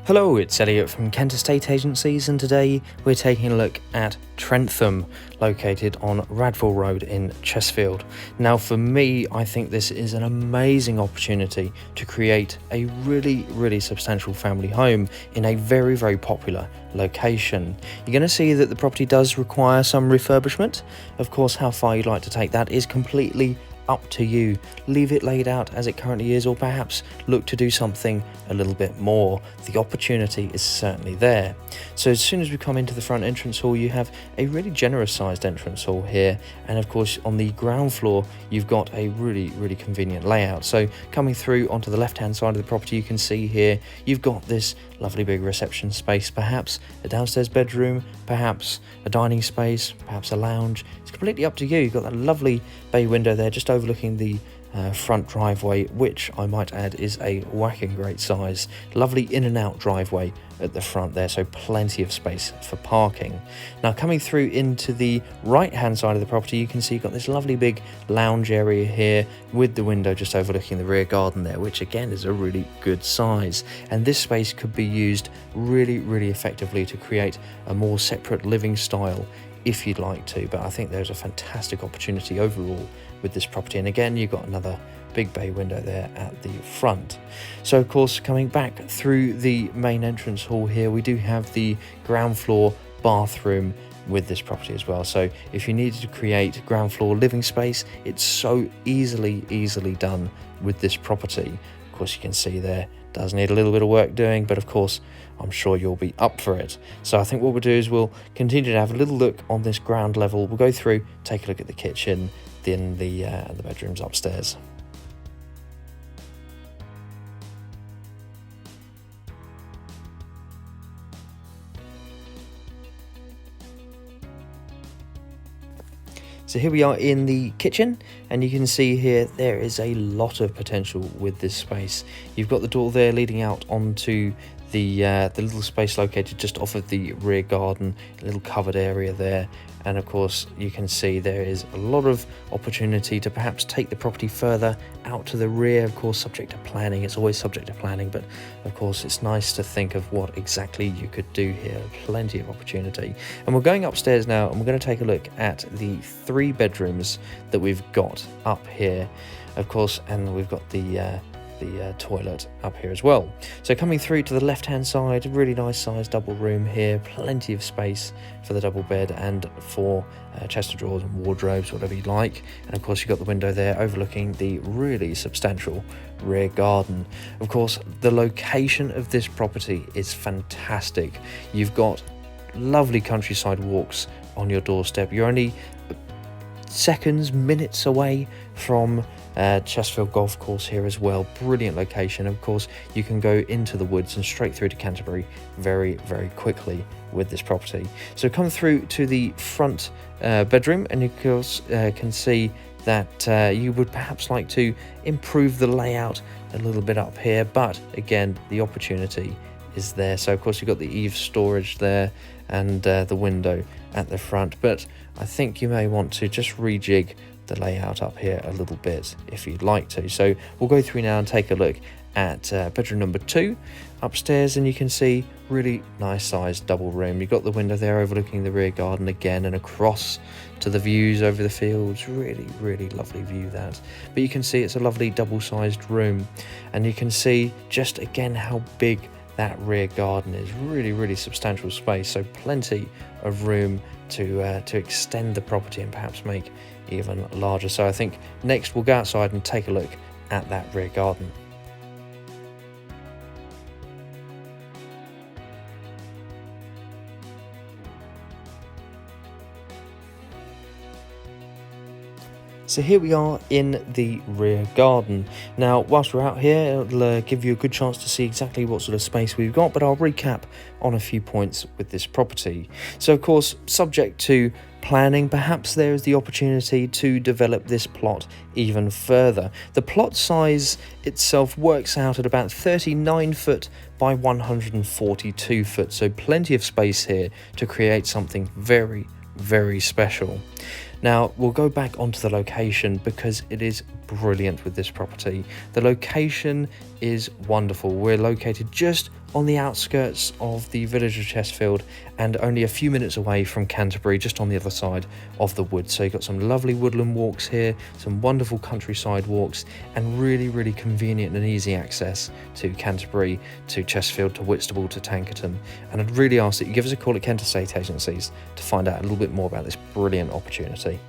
Hello, it's Elliot from Kent Estate Agencies, and today we're taking a look at Trentham, located on Radfall Road in Chestfield. Now for me, I think this is an amazing opportunity to create a really substantial family home in a very popular location. You're going to see that the property does require some refurbishment. Of course, how far you'd like to take that is completely up to you. Leave it laid out as it currently is, or perhaps look to do something a little bit more. The opportunity is certainly there. So as soon as we come into the front entrance hall, you have a really generous sized entrance hall here, and of course on the ground floor you've got a really convenient layout. So coming through onto the left hand side of the property, you can see here you've got this lovely big reception space, perhaps a downstairs bedroom, perhaps a dining space, perhaps a lounge. It's completely up to you. You've got that lovely bay window there just overlooking the front driveway, which I might add is a whacking great size. Lovely in and out driveway at the front there, so plenty of space for parking. Now coming through into the right hand side of the property, you can see you've got this lovely big lounge area here with the window just overlooking the rear garden there, which again is a really good size, and this space could be used really effectively to create a more separate living style if you'd like to. But I think there's a fantastic opportunity overall with this property, and again you've got another big bay window there at the front. So of course, coming back through the main entrance hall here, we do have the ground floor bathroom with this property as well. So if you needed to create ground floor living space, it's so easily done with this property. Of course, you can see there does need a little bit of work doing, but of course I'm sure you'll be up for it. So I think what we'll do is we'll continue to have a little look on this ground level. We'll go through, take a look at the kitchen, then the bedrooms upstairs. So here we are in the kitchen, and you can see here there is a lot of potential with this space. You've got the door there leading out onto the little space located just off of the rear garden, a little covered area there, and of course you can see there is a lot of opportunity to perhaps take the property further out to the rear. Of course, subject to planning, it's always subject to planning, but of course it's nice to think of what exactly you could do here. Plenty of opportunity. And we're going upstairs now, and we're going to take a look at the 3 bedrooms that we've got up here, of course, and we've got the toilet up here as well. So coming through to the left hand side, really nice sized double room here, plenty of space for the double bed and for chest of drawers and wardrobes, whatever you'd like. And of course you've got the window there overlooking the really substantial rear garden. Of course, the location of this property is fantastic. You've got lovely countryside walks on your doorstep. You're only seconds, minutes away from Chestfield Golf Course here as well. Brilliant location. Of course, you can go into the woods and straight through to Canterbury very quickly with this property. So come through to the front bedroom, and you of course can see that you would perhaps like to improve the layout a little bit up here, but again the opportunity is there. So of course you've got the eave storage there and the window at the front, but I think you may want to just rejig the layout up here a little bit if you'd like to. So we'll go through now and take a look at bedroom number 2 upstairs, and you can see really nice sized double room. You've got the window there overlooking the rear garden again, and across to the views over the fields. Really lovely view that. But you can see it's a lovely double sized room, and you can see just again how big that rear garden is. Really substantial space, so plenty of room to extend the property and perhaps make even larger. So I think next we'll go outside and take a look at that rear garden. So here we are in the rear garden. Now, whilst we're out here, it'll give you a good chance to see exactly what sort of space we've got, but I'll recap on a few points with this property. So of course, subject to planning, perhaps there is the opportunity to develop this plot even further. The plot size itself works out at about 39 foot by 142 foot, so plenty of space here to create something very special. Now we'll go back onto the location because it is brilliant with this property. The location is wonderful. We're located just on the outskirts of the village of Chestfield and only a few minutes away from Canterbury, just on the other side of the woods. So you've got some lovely woodland walks here, some wonderful countryside walks, and really convenient and easy access to Canterbury, to Chestfield, to Whitstable, to Tankerton. And I'd really ask that you give us a call at Kent Estate Agencies to find out a little bit more about this brilliant opportunity.